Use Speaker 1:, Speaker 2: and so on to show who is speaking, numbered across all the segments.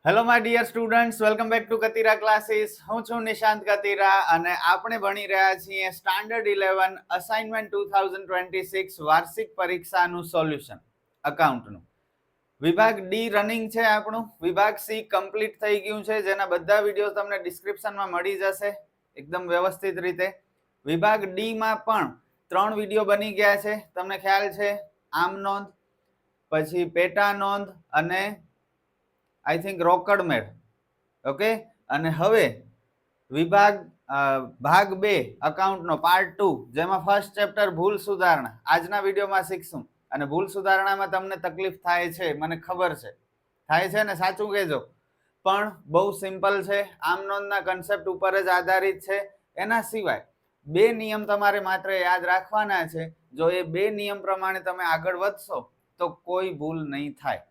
Speaker 1: Hello my dear students, welcome back to Katira classes. હું છું નિશાંત કતીરા અને આપણે ભણી રહ્યા છીએ સ્ટાન્ડર્ડ 11 અસાઇનમેન્ટ 2026 વાર્ષિક પરીક્ષાનું સોલ્યુશન અકાઉન્ટનું. વિભાગ ડી રનિંગ છે આપણું. વિભાગ સી કમ્પ્લીટ થઈ ગયું છે, જેના બધા વિડીયો તમને ડિસ્ક્રિપ્શનમાં મળી જશે એકદમ વ્યવસ્થિત રીતે. વિભાગ ડી માં પણ 3 વિડીયો બની ગયા છે. તમને ખ્યાલ છે, આમ નોંધ, પછી પેટા નોંધ અને આઈ થિંક રોકડ મેળ. ઓકે, અને હવે વિભાગ ભાગ 2 અકાઉન્ટનો પાર્ટ 2, જેમાં ફર્સ્ટ ચેપ્ટર ભૂલ સુધારણા આજના વિડીયોમાં શીખશું. અને ભૂલ સુધારણામાં તમને તકલીફ થાય છે, મને ખબર છે, થાય છે ને? સાચું કહેજો. પણ બહુ સિમ્પલ છે, આમ નોંધના કન્સેપ્ટ ઉપર જ આધારિત છે. એના સિવાય 2 નિયમ તમારે માત્ર યાદ રાખવાના છે. જો એ 2 નિયમ પ્રમાણે તમે આગળ વધશો તો કોઈ ભૂલ નહીં થાય.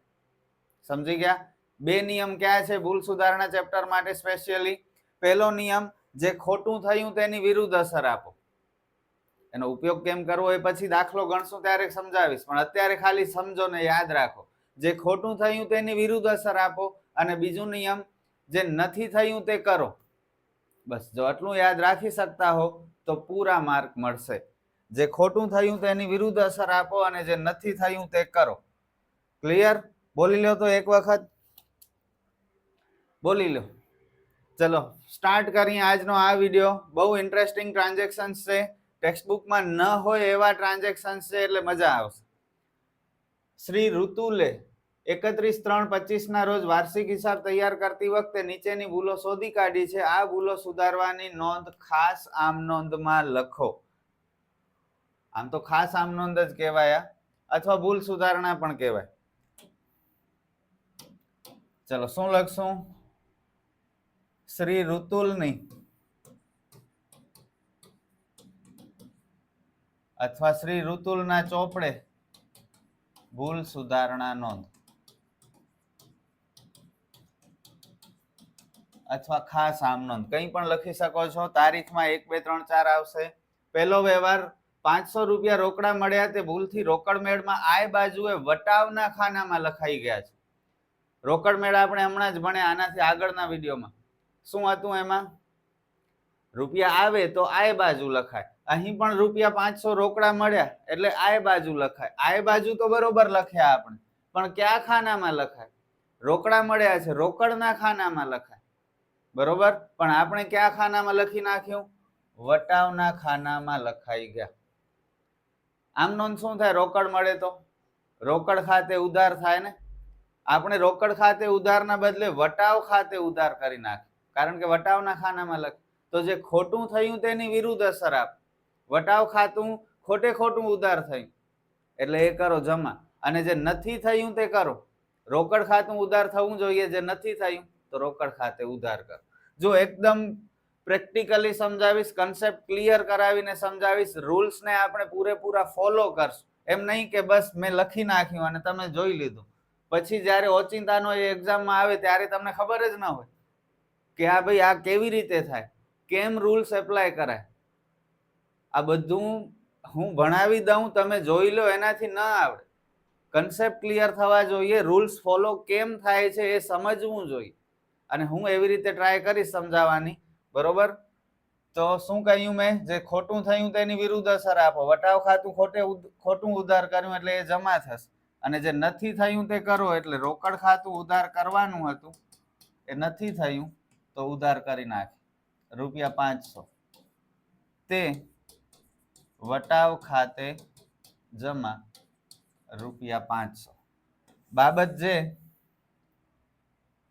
Speaker 1: સમજી ગયા? 2 નિયમ ક્યાં છે ભૂલ સુધારણા ચેપ્ટર માટે સ્પેશિયલી? પહેલો નિયમ, જે ખોટું થયું તેની વિરુદ્ધ અસર આપો. એનો ઉપયોગ કેમ કરવો એ પછી દાખલો ગણશું ત્યારે સમજાવીશ, પણ અત્યારે ખાલી સમજો ને યાદ રાખો. જે ખોટું થયું તેની વિરુદ્ધ અસર આપો. અને બીજું નિયમ, જે નથી થયું તે કરો. બસ જો આટલું યાદ રાખી શકતા હો તો પૂરા માર્ક મળશે. જે ખોટું થયું તેની વિરુદ્ધ અસર આપો અને જે નથી થયું તે કરો. ક્લિયર? બોલી લો તો એક વખત, બોલી લો. ચલો સ્ટાર્ટ કરીએ આજનો આ વિડીયો. બહુ ઇન્ટરેસ્ટિંગ ટ્રાન્ઝેક્શન્સ છે, ટેક્સ્ટબુકમાં ન હોય એવા ટ્રાન્ઝેક્શન્સ છે, એટલે મજા આવશે. શ્રી ઋતુલે 31/3/25 ના રોજ વાર્ષિક હિસાબ તૈયાર કરતી વખતે નીચેની ભૂલો શોધી કાઢી છે. આ ભૂલો સુધારવાની નોંધ ખાસ આમ નોંધમાં લખો. આમ તો ખાસ આમ નોંધ જ કહેવાય, અથવા ભૂલ સુધારણા પણ કહેવાય. ચલો શું લખશું? શ્રી ઋતુલની અથવા શ્રી ઋતુલના ચોપડે ભૂલ સુધારણા નોંધ, અથવા ખાસ આમ નોંધ, કંઈ પણ લખી શકો છો. તારીખમાં 1 2 3 4 આવશે. પહેલો વ્યવહાર, 500 રૂપિયા રોકડા મળ્યા તે ભૂલથી રોકડ મેળમાં આય બાજુએ વટાવના ખાનામાં લખાઈ ગયા છે. રોકડ મેળ આપણે હમણાં જ ભણ્યા આનાથી આગળના વિડીયોમાં. શું હતું એમાં? રૂપિયા આવે તો આય બાજુ લખાય. અહીં પણ રૂપિયા 500 રોકડા મળ્યા એટલે આય બાજુ લખાય. આય બાજુ તો બરોબર લખ્યા આપણે, પણ કયા ખાનામાં લખાય? રોકડા મળ્યા છે, રોકડના ખાનામાં લખાય, બરોબર. પણ આપણે કયા ખાનામાં લખી નાખ્યું? વટાવના ખાનામાં લખાઈ ગયા. આમ નોંધ શું થાય? રોકડ મળે તો રોકડ ખાતે ઉધાર થાય ને. આપણે રોકડ ખાતે ઉધારના બદલે વટાવ ખાતે ઉધાર કરી નાખે, કારણ કે વટાવના ખાનામાં લખે. તો જે ખોટું થયું તેની વિરુદ્ધ અસર આપ. વટાવ ખાતું ખોટે ખોટું ઉધાર થયું એટલે એ કરો જમા, અને જે નથી થયું તે કરો. રોકડ ખાતું ઉધાર થવું જોઈએ, જે નથી થયું તો રોકડ ખાતે ઉધાર કરો. જો એકદમ પ્રેક્ટિકલી સમજાવીશ, કન્સેપ્ટ ક્લિયર કરાવીને સમજાવીશ. રૂલ્સને આપણે પૂરેપૂરા ફોલો કરશું. એમ નહીં કે બસ મેં લખી નાખ્યું અને તમે જોઈ લીધું, પછી જ્યારે ઓચિંતાનો એક્ઝામમાં આવે ત્યારે તમને ખબર જ ન હોય કે આ ભાઈ આ કેવી રીતે થાય, કેમ રૂલ્સ એપ્લાય કરાય. આ બધું હું ભણાવી દઉં, તમે જોઈ લો, એનાથી ન આવડે. કન્સેપ્ટ ક્લિયર થવા જોઈએ, રૂલ્સ ફોલો કેમ થાય છે એ સમજવું જોઈએ. અને હું એવી રીતે ટ્રાય કરીશ સમજાવવાની, બરોબર. તો શું કહ્યું મેં? જે ખોટું થયું તેની વિરુદ્ધ અસર આપો. વટાવ ખાતું ખોટું ઉધાર કર્યું એટલે એ જમા થશે, અને જે નથી થયું તે કરો. એટલે રોકડ ખાતું ઉધાર કરવાનું હતું, એ નથી થયું તો ઉધાર કરી નાખે. રૂપિયા 500 તે વટાવ ખાતે જમા રૂપિયા 500. બાબત જે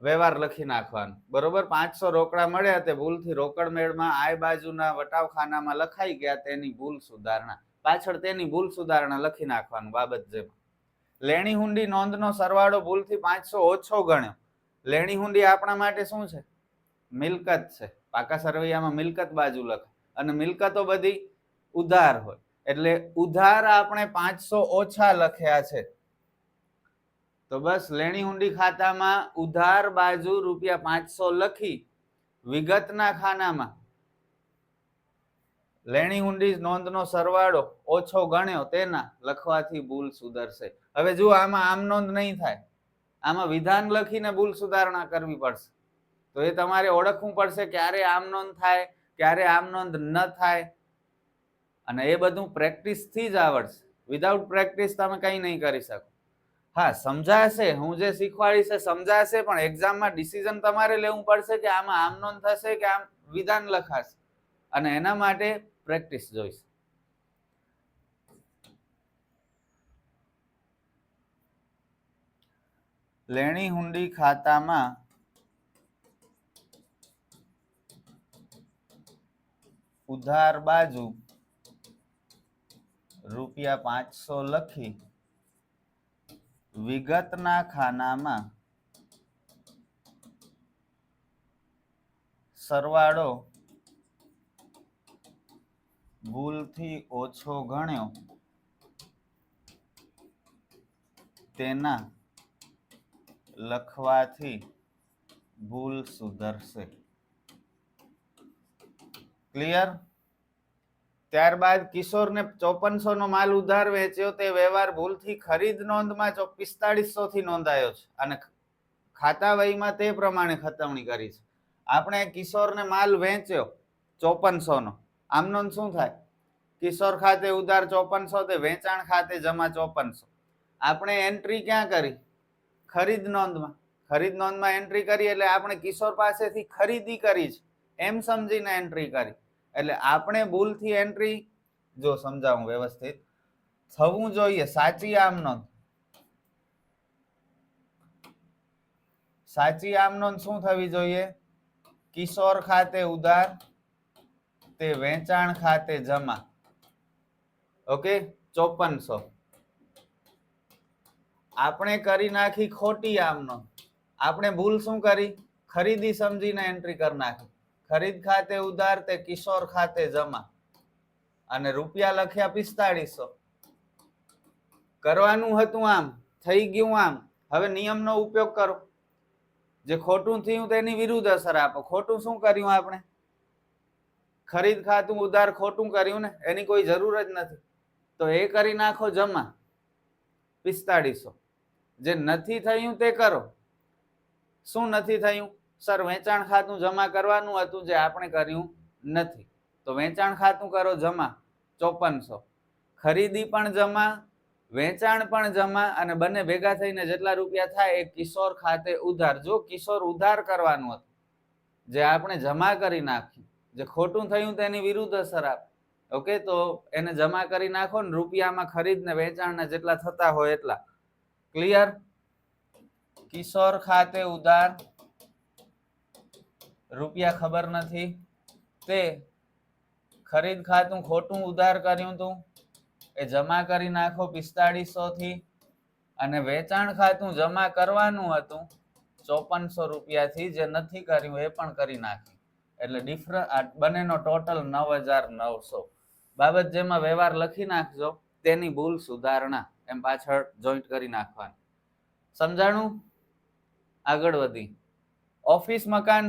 Speaker 1: વ્યવહાર લખી નાખવાનો, બરોબર. 500 રોકડા મળ્યા તે ભૂલથી રોકડ મેળમાં આય બાજુના વટાવ ખાનામાં લખાઈ ગયા, તેની ભૂલ સુધારણા. પાછળ તેની ભૂલ સુધારણા લખી નાખવાનું. બાબત જેમાં લેણી હુંડી નોંધનો સરવાળો ભૂલથી 500 ઓછો ગણ્યો. લેણી હુંડી આપણા માટે શું છે? મિલકત છે. પાકા સરવૈયામાં મિલકત બાજુ લખે, અને મિલકતો બધી ઉધાર હોય એટલે ઉધાર આપણે 500 ઓછા લખ્યા છે. તો બસ લેણી હુંડી ખાતામાં ઉધાર બાજુ રૂપિયા 500 લખી વિગતના ખાનામાં લેણી હુંડી નોંધનો સરવાળો ઓછો ગણ્યો તેના લખવાથી ભૂલ સુધરશે. હવે જુઓ, આમાં આમ નોંધ નહીં થાય, આમાં વિધાન લખીને ભૂલ સુધારણા કરવી પડશે. તો એ તમારે ઓળખવું પડશે ક્યારે આમ નોંધ થાય, ક્યારે આમ નોંધ ન થાય, અને એ બધું પ્રેક્ટિસથી જ આવડશે. વિધાઉટ પ્રેક્ટિસ તમે કંઈ નહીં કરી શકો. હા, સમજાશે, હું જે શીખવાડીશ એ સમજાશે, પણ એક્ઝામમાં ડિસિઝન તમારે લેવું પડશે કે આમાં આમ નોંધ થશે કે આમ વિધાન લખાશે, અને એના માટે પ્રેક્ટિસ જોઈશે. લેણી હુંડી ખાતામાં ઉધાર બાજુ ₹500 લખી વિગતના ખાનામાં સરવાળો ભૂલથી ઓછો ગણ્યો, તેના લખવાથી ભૂલ સુધરશે. ક્લિયર? ત્યારબાદ કિશોરને 5400 નો માલ ઉધાર વેચ્યો, તે વ્યવહાર ભૂલથી ખરીદ નોંધમાં 4500 થી નોંધાયો છે અને ખાતા વહીમાં તે પ્રમાણે ખતમણી કરી છે. આપણે કિશોરને માલ વેચ્યો 5400 નો, આમ નોંધ શું થાય? કિશોર ખાતે ઉધાર 5400, તે વેચાણ ખાતે જમા 5400. આપણે એન્ટ્રી ક્યાં કરી? ખરીદ નોંધમાં. ખરીદ નોંધમાં એન્ટ્રી કરી એટલે આપણે કિશોર પાસેથી ખરીદી કરી છે એમ સમજીને એન્ટ્રી કરી. એટલે આપણે ભૂલથી એન્ટ્રી, જો સમજાવું વ્યવસ્થિત, થવું જોઈએ સાચી આમ નોંધ. સાચી આમ નોંધ શું થવી જોઈએ? કિશોર ખાતે ઉધાર, તે વેચાણ ખાતે જમા. ઓકે, 5400. આપણે કરી નાખી ખોટી આમ નોંધ. આપણે ભૂલ શું કરી? ખરીદી સમજીને એન્ટ્રી કરી નાખી. ખરીદ ખાતે ઉધાર, તે કિશોર ખાતે જમા, અને રૂપિયા લખ્યા 4500. કરવાનું હતું આમ, થઈ ગયું આમ. હવે નિયમનો ઉપયોગ કરો. જે ખોટું થયું તેની વિરુદ્ધ અસર આપો. ખોટું શું કર્યું આપણે? ખરીદ ખાતું ઉધાર ખોટું કર્યું ને, એની કોઈ જરૂર જ નથી. તો એ કરી નાખો જમા 4500. જે નથી થયું તે કરો. શું નથી થયું? સર, વેચાણ ખાતું જમા કરવાનું હતું, જે આપણે કર્યું નથી. તો વેચાણ ખાતું કરો જમા 5400. ખરીદી પણ જમા, વેચાણ પણ જમા, અને બંને ભેગા થઈને જેટલા રૂપિયા થાય એ કિશોર ખાતે ઉધાર. જો કિશોર ઉધાર કરવાનું હતું, જે આપણે જમા કરી નાખ્યું. જે ખોટું થયું તેની વિરુદ્ધ અસર આપે. ઓકે, તો એને જમા કરી નાખો ને રૂપિયામાં ખરીદ ને વેચાણના જેટલા થતા હોય એટલા. ક્લિયર? કિશોર ખાતે ઉધાર, રૂપિયા ખબર નથી, તે ખરીદ ખાતું ખોટું ઉધાર કર્યું હતું, એ જમા કરી નાખો 4500 થી, અને વેચાણ ખાતું જમા કરવાનું હતું 5400 રૂપિયાથી, જે નથી કર્યું એ પણ કરી નાખ્યું. એટલે બંનેનો ટોટલ 9900. બાબત જેમાં વ્યવહાર લખી નાખજો, તેની ભૂલ સુધારણા એમ પાછળ જોઈન્ટ કરી નાખવાની. સમજાણું? આગળ વધી. ઓફિસ મકાન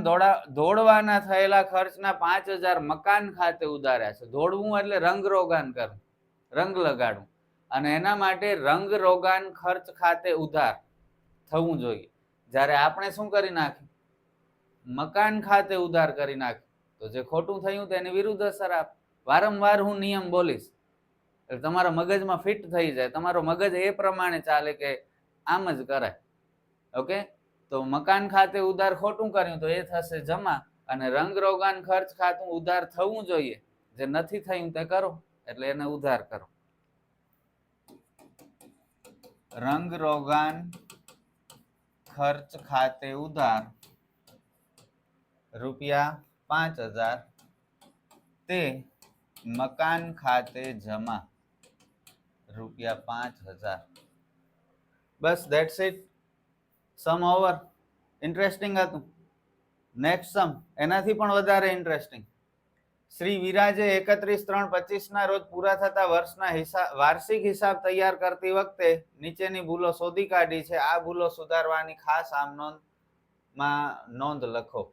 Speaker 1: દોડવાના થયેલા ખર્ચના 5000 મકાન ખાતે ઉધાર્યા છે. દોડવું એટલે રંગ રોગાન કરવું, રંગ લગાડવું, અને એના માટે રંગ રોગાન ખર્ચ ખાતે ઉધાર થવું જોઈએ. જ્યારે આપણે શું કરી નાખ્યું? મકાન ખાતે ઉધાર કરી નાખ્યું. તો જે ખોટું થયું તેની વિરુદ્ધ અસર આપ. વારંવાર હું નિયમ બોલીશ એટલે તમારા મગજમાં ફિટ થઈ જાય. તમારો મગજ એ પ્રમાણે ચાલે કે આમ જ કરાય. ઓકે, તો મકાન ખાતે ઉધાર ખોટું કર્યું તો એ થશે જમા, અને રંગ રોગાન ખર્ચ ખાતું ઉધાર થવું જોઈએ, જે નથી થયું તે કરો, એટલે એને ઉધાર કરો. રંગ રોગાન ખર્ચ ખાતે ઉધાર ₹5000, તે મકાન ખાતે જમા ₹5000. બસ, that's it. Sum over. Interesting હતું. નેક્સ્ટ સમ એનાથી પણ વધારે ઇન્ટરેસ્ટિંગ. શ્રી વિરાજે 31/3/25 ના રોજ પૂરા થતા વર્ષના વાર્ષિક હિસાબ તૈયાર કરતી વખતે નીચેની ભૂલો શોધી કાઢી છે. આ ભૂલો સુધારવાની ખાસ આમ નોંધમાં નોંધ લખો.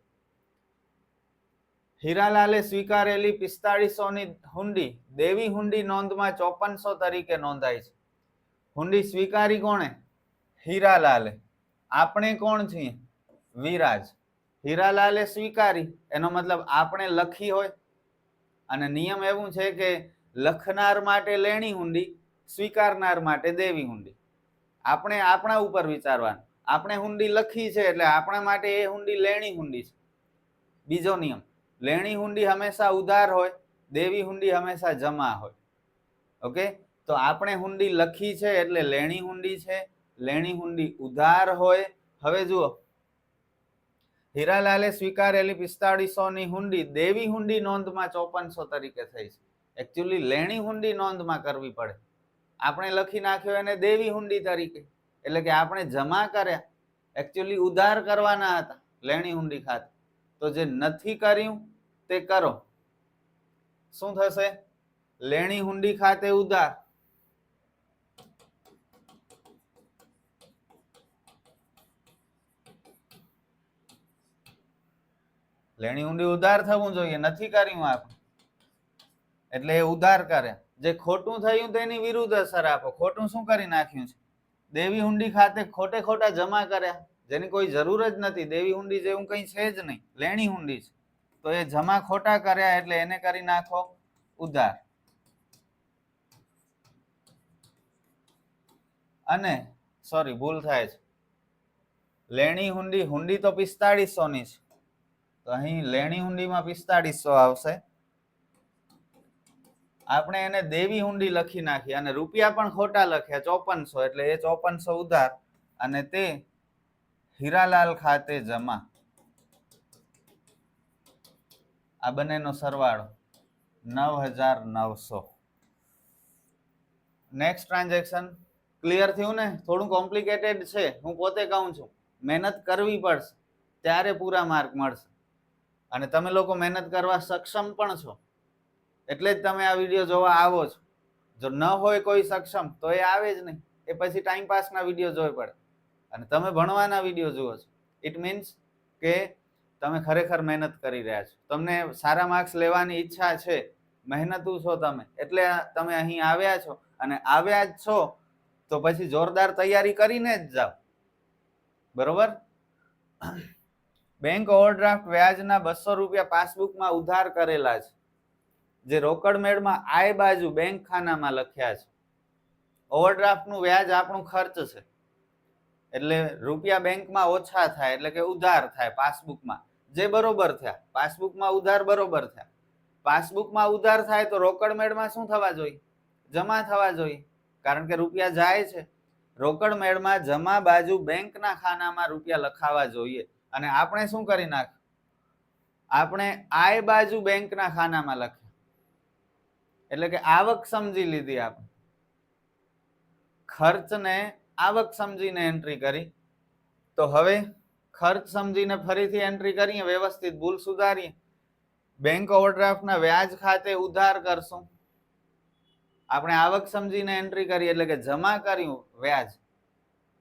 Speaker 1: હીરાલાલે સ્વીકારેલી 4500 ની હુંડી દેવી હુંડી નોંધમાં 5400 તરીકે નોંધાઈ છે. હુંડી સ્વીકારી કોણે? હીરાલાલે. આપણે કોણ છીએ? વિરાજ. હીરાલાલે સ્વીકારી, એનો મતલબ આપણે લખી હોય. અને નિયમ એવું છે કે લખનાર માટે લેણી હુંડી, સ્વીકારનાર માટે દેવી હુંડી. આપણે આપણા ઉપર વિચારવાનું. આપણે હુંડી લખી છે એટલે આપણા માટે એ હુંડી લેણી હુંડી છે. બીજો નિયમ, લેણી હુંડી હંમેશા ઉધાર હોય, દેવી હુંડી હંમેશા જમા હોય. ઓકે, તો આપણે હુંડી લખી છે એટલે લેણી હુંડી છે. લેણી હુંડી ઉધાર હોય. હવે જુઓ, હીરાલાલે સ્વીકારેલી 4500 ની હુંડી દેવી હુંડી નોંધમાં 5400 તરીકે થઈ છે. એકચ્યુઅલી લેણી હુંડી નોંધમાં કરવી પડે. આપણે લખી નાખ્યો એને દેવી હુંડી તરીકે, એટલે કે આપણે જમા કર્યા, એકચ્યુઅલી ઉધાર કરવાના હતા લેણી હુંડી ખાતે. તો જે નથી કર્યું તે કરો. શું થશે? લેણી હુંડી ખાતે ઉધાર, લેણી હુંડી ઉધાર થવું જોઈએ, નથી કર્યું આપણે એટલે એ ઉધાર કરે. જે ખોટું થયું તેની વિરુદ્ધ અસર આપો. ખોટું શું કરી નાખ્યું છે? દેવી હુંડી ખાતે ખોટે ખોટા જમા કર્યા, જેની કોઈ જરૂર જ નથી. દેવી હુંડી જેવું કઈ છે જ નહીં, લેણી હુંડી છે. તો એ જમા ખોટા કર્યા એટલે એને કરી નાખો ઉધાર. અને સોરી, ભૂલ થાય છે. લેણી હુંડી, હુંડી તો 4500 ની છે, તો અહીં લેણી હુંડીમાં 4500 આવશે. આપણે એને દેવી હુંડી લખી નાખી અને રૂપિયા પણ ખોટા લખ્યા 5400, એટલે એ 5400 ઉધાર અને તે હીરાલાલ ખાતે જમા. આ બંનેનો સરવાળો 9900. Next transaction. ક્લિયર થયું ને? થોડું કોમ્પ્લિકેટેડ છે, હું પોતે કહું છું. મહેનત કરવી પડશે ત્યારે પૂરા માર્ક મળશે. અને તમે લોકો મહેનત કરવા સક્ષમ પણ છો, એટલે જ તમે આ વિડીયો જોવા આવો છો. જો ન હોય કોઈ સક્ષમ તો એ આવે જ નહીં, એ પછી ટાઈમ પાસના વિડીયો જોઈ પડે. અને તમે ભણવાના વિડીયો જુઓ છો. ઇટ મીન્સ કે તમે ખરેખર મહેનત કરી રહ્યા છો, તમને સારા માર્ક્સ લેવાની ઈચ્છા છે, મહેનતુ છો તમે, એટલે તમે અહીં આવ્યા છો. અને આવ્યા જ છો તો પછી જોરદાર તૈયારી કરીને જ જાઓ. બરોબર? બેંક ઓવરડ્રાફ્ટ વ્યાજના 200 રૂપિયા પાસબુકમાં ઉધાર કરેલા છે, જે રોકડ મેળમાં આય બાજુ બેંક ખાનામાં લખ્યા છે. ઓવરડ્રાફ્ટનું વ્યાજ આપણું ખર્ચ છે, એટલે રૂપિયા બેંકમાં ઓછા થાય એટલે કે ઉધાર થાય પાસબુકમાં, જે બરોબર થયા. પાસબુકમાં ઉધાર બરોબર થયા. પાસબુકમાં ઉધાર થાય તો રોકડ મેળમાં શું થવા જોઈએ? જમા થવા જોઈએ, કારણ કે રૂપિયા જાય છે. રોકડ મેળમાં જમા બાજુ બેંકના ખાનામાં રૂપિયા લખાવા જોઈએ. અને આપણે શું કરી નાખ્યું? આપણે આય બાજુ બેંકના ખાનામાં લખ્યું, એટલે કે આવક સમજી લીધી. આપણે ખર્ચને આવક સમજીને એન્ટ્રી કરી. તો હવે ખર્ચ સમજીને ફરીથી એન્ટ્રી કરીએ, વ્યવસ્થિત ભૂલ સુધારીએ. બેંક ઓવરડ્રાફ્ટના વ્યાજ ખાતે ઉધાર કરશું. આપણે આવક સમજીને એન્ટ્રી કરી એટલે કે જમા કર્યું વ્યાજ,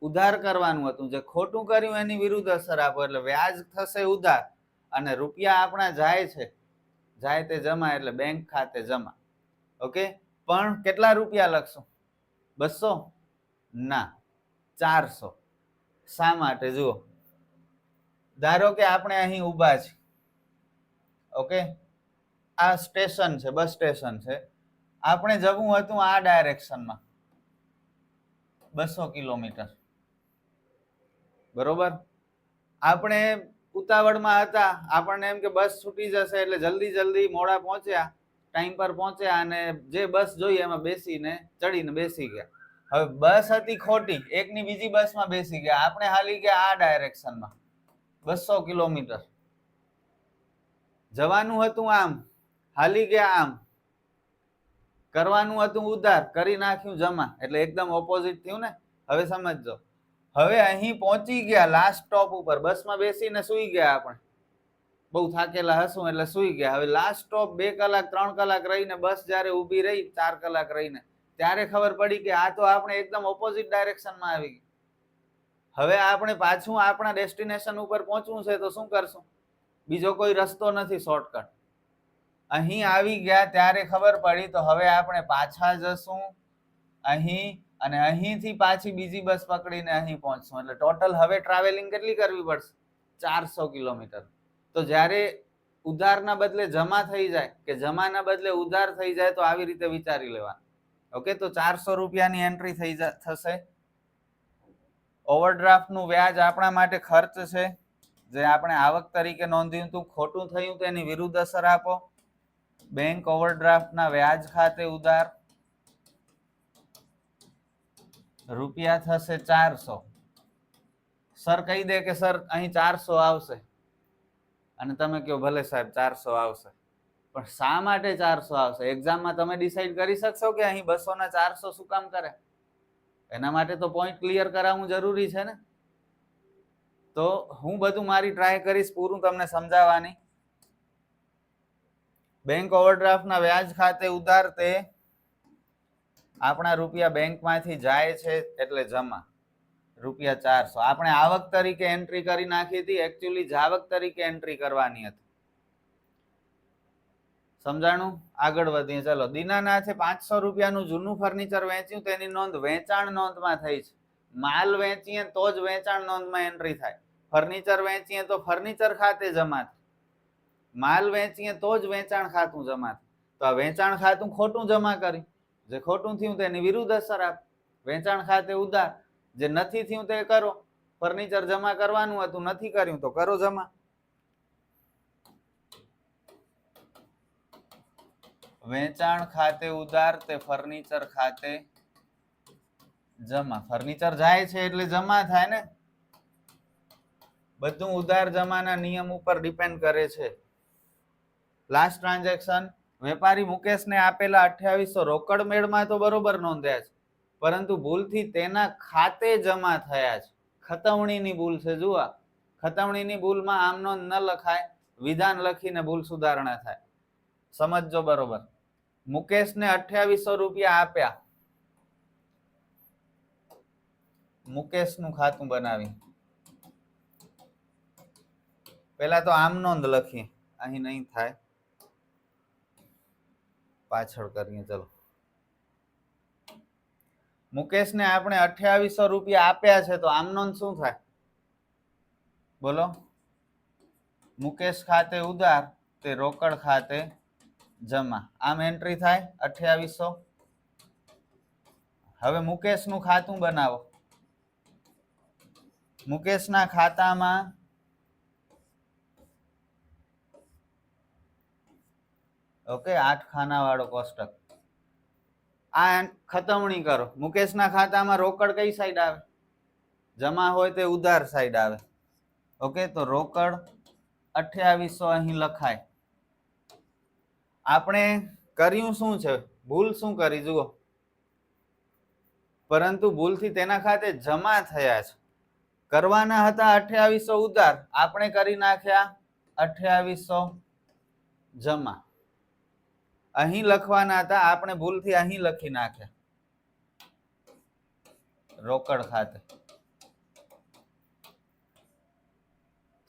Speaker 1: ઉધાર કરવાનું હતું. જે ખોટું કર્યું એની વિરુદ્ધ અસર આપો એટલે વ્યાજ થશે ઉધાર. અને રૂપિયા આપણા જાય છે, જાય તે જમા એટલે બેંક ખાતે જમા. ઓકે, પણ કેટલા રૂપિયા લખશું? 200? ના, 400. શા માટે? જુઓ, ધારો કે આપણે અહીં ઊભા છીએ. ઓકે, આ સ્ટેશન છે, બસ સ્ટેશન છે. આપણે જવું હતું આ ડાયરેક્શનમાં 200 કિલોમીટર. બરોબર? આપણે ઉતાવળમાં હતા, આપણને એમ કે બસ છૂટી જશે એટલે જલ્દી જલ્દી મોડા પહોંચ્યા, ટાઈમ પર પહોંચ્યા અને જે બસ જોઈએ એમાં બેસીને ચડીને બેસી ગયા. હવે બસ હતી ખોટી, એકની બીજી બસમાં બેસી ગયા. આપણે હાલી ગયા આ ડાયરેક્શનમાં 200 કિલોમીટર. જવાનું હતું આમ, હાલી ગયા આમ. કરવાનું હતું ઉધાર, કરી નાખ્યું જમા, એટલે એકદમ ઓપોઝિટ થયું ને. હવે સમજજો. હવે અહીં પહોંચી ગયા લાસ્ટ સ્ટોપ ઉપર, બસમાં બેસીને સુઈ ગયા. આપણે બહુ થાકેલા હશું એટલે સુઈ ગયા. હવે લાસ્ટ સ્ટોપ 2 કલાક 3 કલાક રહીને બસ જ્યારે ઊભી રહી 4 કલાક રહીને, ત્યારે ખબર પડી કે આ તો આપણે એકદમ ઓપોઝિટ ડાયરેક્શનમાં આવી ગઈ. હવે આપણે પાછું આપણા ડેસ્ટિનેશન ઉપર પહોંચવું છે, તો શું કરશું? બીજો કોઈ રસ્તો નથી શોર્ટકટ. અહીં આવી ગયા ત્યારે ખબર પડી, તો હવે આપણે પાછા જશું અહીં અને અહીંથી પાછી બીજી બસ પકડીને અહીં પહોંચશું. એટલે ટોટલ હવે ટ્રાવેલિંગ કેટલી કરવી પડશે? 400 કિલોમીટર. તો જ્યારે ઉધારના બદલે જમા થઈ જાય કે જમાના બદલે ઉધાર થઈ જાય તો આવી રીતે વિચારી લેવાનું. ઓકે, તો 400 રૂપિયાની એન્ટ્રી થશે. ઓવરડ્રાફ્ટનું વ્યાજ આપણા માટે ખર્ચ છે, જે આપણે આવક તરીકે નોંધ્યું હતું. ખોટું થયું તો એની વિરુદ્ધ અસર આપો. બેંક ઓવરડ્રાફ્ટના વ્યાજ ખાતે ઉધાર રૂપિયા થશે 400. સર કહી દે કે સર અહીં 400 આવશે અને તમે કહો ભલે સાહેબ 400 આવશે, પણ શા માટે 400 આવશે? એક્ઝામમાં તમે ડિસાઈડ કરી શકશો કે અહીં 200 ના 400 શું કામ કરે? એના માટે તો પોઈન્ટ ક્લિયર કરાવવું જરૂરી છે ને. તો હું બધું મારી ટ્રાય કરીશ પૂરું તમને સમજાવવાની. બેંક ઓવરડ્રાફ્ટના વ્યાજ ખાતે ઉધાર તે આપણા રૂપિયા બેંકમાંથી જાય છે એટલે જમા રૂપિયા 400. આપણે આવક તરીકે એન્ટ્રી કરી નાખી હતી, એકચ્યુઅલી જાવક તરીકે એન્ટ્રી કરવાની હતી. સમજાણું? આગળ વધીએ. ચલો, દીનાનાથે 500 રૂપિયાનું જૂનું ફર્નિચર વેચ્યું, તેની નોંધ વેચાણ નોંધમાં થઈ છે. માલ વેચીએ તો જ વેચાણ નોંધમાં એન્ટ્રી થાય. ફર્નિચર વેચીએ તો ફર્નિચર ખાતે જમા થાય. માલ વેચીએ તો જ વેચાણ ખાતું જમા થાય. તો આ વેચાણ ખાતું ખોટું જમા કર્યું. જે ખોટું થયું તેની વિરુદ્ધ અસર આપ. વેચાણ ખાતે ઉધાર. જે નથી થયું તે કરો. ફર્નિચર જમા કરવાનું હતું, નથી કર્યું તો કરો જમા. વેચાણ ખાતે ઉધાર તે ફર્નિચર ખાતે જમા. ફર્નિચર જાય છે એટલે જમા થાય ને. બધું ઉધાર જમાના નિયમ ઉપર ડિપેન્ડ કરે છે. લાસ્ટ ટ્રાન્ઝેક્શન, વેપારી મુકેશને આપેલા 2800 રોકડ મેળમાં તો બરોબર નોંધ્યા છે, પરંતુ ભૂલથી તેના ખાતે જમા થયા છે. ખતવણીની ભૂલ છે. જુઓ, ખતવણીની ભૂલમાં આમ નોંધ ન લખાય, વિધાન લખીને ભૂલ સુધારણા થાય. સમજજો બરોબર. મુકેશને 2800 રૂપિયા આપ્યા. મુકેશનું ખાતું બનાવી. પેલા તો આમ નોંધ લખીએ, અહીં નહીં થાય, પાછળ કરીએ. ચલો, મુકેશને આપણે 2800 રૂપિયા આપ્યા છે, તો આમ નોંધ શું થાય? બોલો. મુકેશ ખાતે ઉધાર તે રોકડ ખાતે જમા. આમ એન્ટ્રી થાય 2800. હવે મુકેશનું ખાતું બનાવો. મુકેશના ખાતામાં ઓકે 8 ખાના વાળો કોષ્ટક. આ ખતવણી કરો. મુકેશના ખાતામાં રોકડ કઈ સાઈડ આવે? જમા હોય તે ઉધાર સાઈડ આવે. ઓકે, તો રોકડ 2800 અહીં લખાય. આપણે કર્યું શું છે? ભૂલ શું કરી? જુઓ, પરંતુ ભૂલથી તેના ખાતે જમા થયા છે. કરવાના હતા 2800 ઉધાર, આપણે કરી નાખ્યા 2800 જમા. અહીં લખવાના હતા, આપણે ભૂલથી અહીં લખી નાખ્યા રોકડ ખાતે.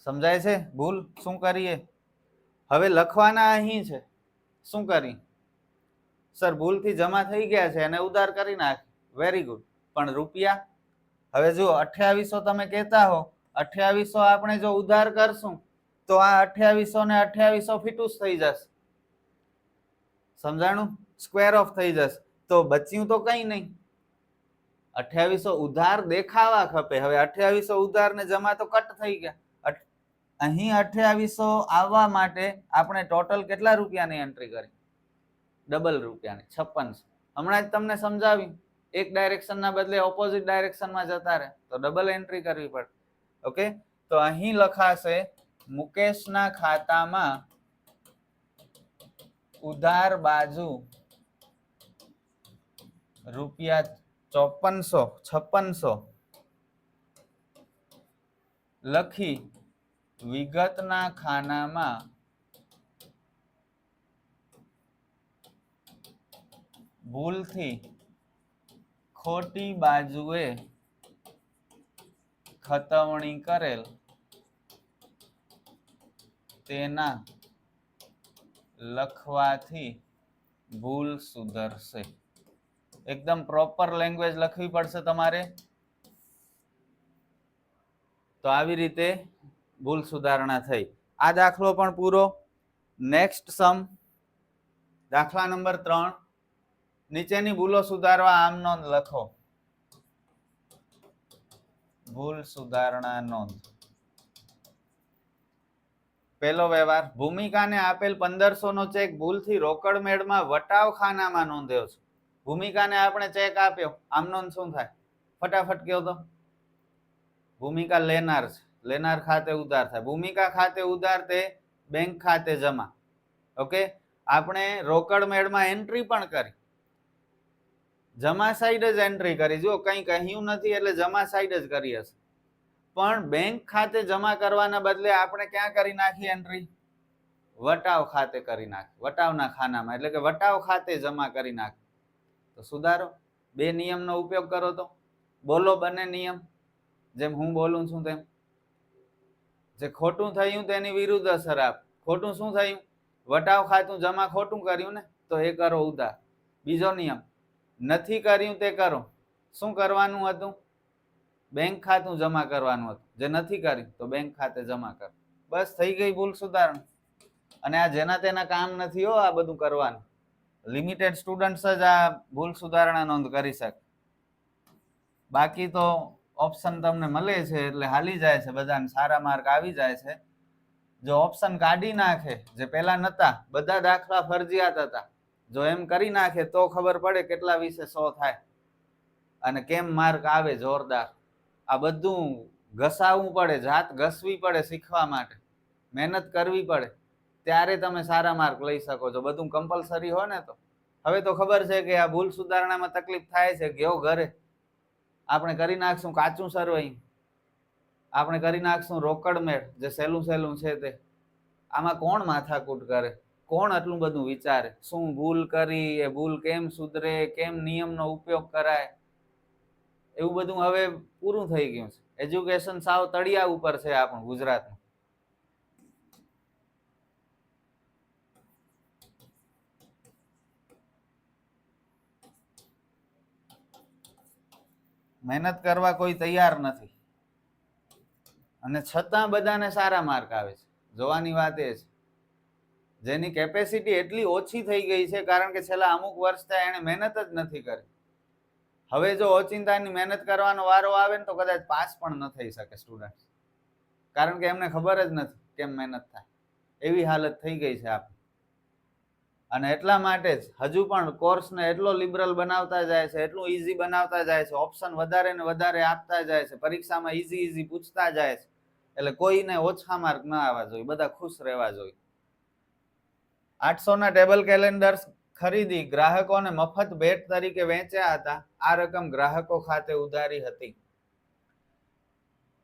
Speaker 1: સમજાય છે? ભૂલ શું કરીએ? હવે લખવાના અહીં છે, શું કરી? સર ભૂલથી જમા થઈ ગયા છે અને ઉધાર કરી નાખ. Very good. પણ રૂપિયા હવે જુઓ, 2800 તમે કહેતા હો, 2800 આપણે જો ઉધાર કરશું તો આ 2800 ને 2800 ફિટુસ થઈ જશે. સમજાણું? સ્ક્વેર ઓફ થઈ જશે. તો બચ્યું તો કઈ નહીં. 2800 ઉધાર દેખાવા ખપે. હવે 2800 ઉધાર ને જમા તો કટ થઈ ગયા. અહીં 2800 આવવા માટે આપણે ટોટલ કેટલા રૂપિયાની એન્ટ્રી કરી? ડબલ રૂપિયાની, 56. હમણાં જ તમને સમજાવ્યું, એક ડાયરેક્શનના બદલે ઓપોઝિટ ડાયરેક્શનમાં જતા રહે તો ડબલ એન્ટ્રી કરવી પડે. ઓકે, તો અહીં લખાશે મુકેશના ખાતામાં ઉધાર બાજુ રૂપિયા 5600 લખી વિગતના ખાનામાં ભૂલથી ખોટી બાજુએ ખતવણી કરેલ તેના લખવાથી ભૂલ સુધરશે. એકદમ પ્રોપર લેંગ્વેજ લખવી પડશે તમારે. તો આવી રીતે ભૂલ સુધારણા થઈ. આ દાખલો પણ પૂરો. નેક્સ્ટ સમ દાખલા નંબર 3. નીચેની ભૂલો સુધારવા આમ નોંધ લખો. ભૂલ સુધારણા નોંધ. પહેલો વ્યવહાર, ભૂમિકાને આપેલ 1500 નો ચેક ભૂલથી રોકડ મેળમાં વટાવ ખાનામાં નોંધ્યો છે. ભૂમિકાને આપણે ચેક આપ્યો, આમ નોંધ શું થાય? ફટાફટ કહો તો. ભૂમિકા લેનાર છે, લેનાર ખાતે ઉધાર થાય. ભૂમિકા ખાતે ઉધાર તે બેંક ખાતે જમા. ઓકે, આપણે રોકડ મેળમાં એન્ટ્રી પણ કરી, જમા સાઈડ જ એન્ટ્રી કરી. જો કંઈ કહ્યું નથી એટલે જમા સાઈડ જ કરી હશે. પણ બેંક ખાતે જમા કરવાના બદલે આપણે ક્યાં કરી નાખી એન્ટ્રી? વટાવ ખાતે કરી નાખી, વટાવના ખાનામાં, એટલે કે વટાવ ખાતે જમા કરી નાખી. તો સુધારો. બે નિયમનો ઉપયોગ કરો તો બોલો બંને નિયમ, જેમ હું બોલું છું તેમ. જે ખોટું થયું તેની વિરુદ્ધ અસર આપ. ખોટું શું થયું? વટાવ ખાતું જમા ખોટું કર્યું ને, તો એ કરો ઉધાર. બીજો નિયમ, નથી કર્યું તે કરો. શું કરવાનું હતું? બેંક ખાતું જમા કરવાનું હતું. જે નથી કર્યું તો બેંક ખાતે જમા કર. બસ થઈ ગઈ ભૂલ સુધારણા. અને આ જેના તેના કામ નથી હો આ બધું કરવાનું. લિમિટેડ સ્ટુડન્ટ્સ જ આ ભૂલ સુધારણા નોંધ કરી શકે. બાકી તો ઓપ્શન તમને મળે છે એટલે હાલી જાય છે, બધાને સારા માર્ક આવી જાય છે. જો ઓપ્શન કાઢી નાખે, જે પેલા નતા, બધા દાખલા ફરજિયાત હતા, જો એમ કરી નાખે તો ખબર પડે કેટલા વિશે 100 થાય અને કેમ માર્ક આવે જોરદાર. આ બધું ઘસાવવું પડે, જાત ઘસવી પડે શીખવા માટે, મહેનત કરવી પડે, ત્યારે તમે સારા માર્ક લઈ શકો છો. બધું કમ્પલસરી હોય ને તો. હવે તો ખબર છે કે આ ભૂલ સુધારણામાં તકલીફ થાય છે. ગયો ઘરે, આપણે કરી નાખશું કાચું સરવૈયું, આપણે કરી નાખશું રોકડ મેળ, જે સહેલું સહેલું છે તે. આમાં કોણ માથાકૂટ કરે? કોણ આટલું બધું વિચારે? શું ભૂલ કરી, એ ભૂલ કેમ સુધરે, કેમ નિયમનો ઉપયોગ કરાય, એવું બધું હવે પૂરું થઈ ગયું છે. એજ્યુકેશન સાવ તળિયા ઉપર છે આપણું ગુજરાતનું. મહેનત કરવા કોઈ તૈયાર નથી અને છતાં બધાને સારા માર્ક આવે છે. જોવાની વાત એ છે, જેની કેપેસિટી એટલી ઓછી થઈ ગઈ છે કારણ કે છેલ્લા અમુક વર્ષથી એને મહેનત જ નથી કરી. હવે જો ઓચિંતાની મહેનત કરવાનો વારો આવે ને તો કદાચ પાસ પણ ન થઈ શકે સ્ટુડન્ટ, કારણ કે એમને ખબર જ નથી કેમ મહેનત થાય. એવી હાલત થઈ ગઈ છે આપણી. અને એટલા માટે જ હજુ પણ કોર્સને એટલો લિબરલ બનાવતા જાય છે, એટલું ઈઝી બનાવતા જાય છે, ઓપ્શન વધારે ને વધારે આપતા જાય છે, પરીક્ષામાં ઈઝી પૂછતા જાય છે, એટલે કોઈને ઓછા માર્ક ના આવવા જોઈએ, બધા ખુશ રહેવા જોઈએ. 800 ના ટેબલ કેલેન્ડર્સ ખરીદી ગ્રાહકોને મફત ભેટ તરીકે વેચ્યા હતા. આ રકમ ગ્રાહકો ખાતે ઉધારી હતી.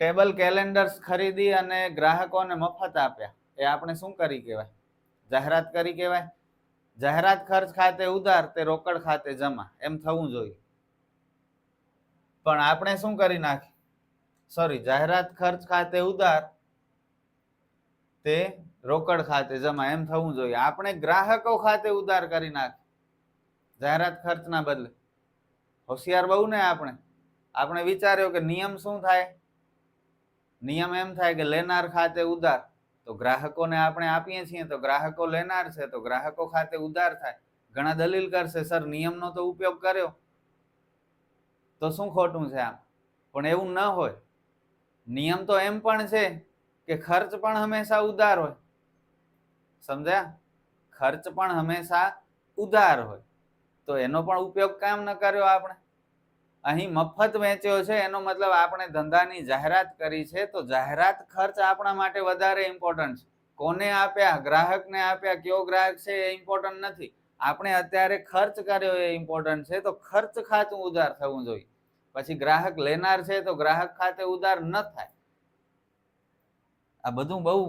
Speaker 1: ટેબલ કેલેન્ડર્સ ખરીદી અને ગ્રાહકોને મફત આપ્યા, એ આપણે શું કરી કહેવાય? જાહેરાત કરી કહેવાય. જાહેરાત ખર્ચ ખાતે ઉધાર તે રોકડ ખાતે જમા, એમ થવું જોઈએ. પણ આપણે શું કરી નાખી? સોરી, જાહેરાત ખર્ચ ખાતે ઉધાર તે રોકડ ખાતે જમા, એમ થવું જોઈએ. આપણે ગ્રાહકો ખાતે ઉધાર કરી નાખી જાહેરાત ખર્ચના બદલે. હોશિયાર બહુ ને આપણે વિચાર્યો કે નિયમ શું થાય? નિયમ એમ થાય કે લેનાર ખાતે ઉધાર, તો ગ્રાહકોને આપણે આપીએ છીએ તો ગ્રાહકો લેનાર છે, તો ગ્રાહકો ખાતે ઉધાર થાય. ઘણા દલીલ કરશે, સર નિયમનો તો ઉપયોગ કર્યો તો શું ખોટું છે આમ? પણ એવું ન હોય. નિયમ તો એમ પણ છે કે ખર્ચ પણ હંમેશા ઉધાર હોય. સમજ્યા? ખર્ચ પણ હંમેશા ઉધાર હોય, તો એનો પણ ઉપયોગ કામ ન કર્યો આપણે. અહીં મફત વેચ્યો છે એનો મતલબ આપણે ધંધાની જાહેરાત કરી છે, તો જાહેરાત ખર્ચ આપણા માટે વધારે ઇમ્પોર્ટન્ટ છે. કોને આપ્યા? ગ્રાહકને આપ્યા. કયો ગ્રાહક છે એ ઇમ્પોર્ટન્ટ નથી. આપણે અત્યારે ખર્ચ કર્યો એ ઇમ્પોર્ટન્ટ છે, તો ખર્ચ ખાતું ઉધાર થવું જોઈએ. પછી ગ્રાહક લેનાર છે તો ગ્રાહક ખાતે ઉધાર ન થાય. આ બધું બહુ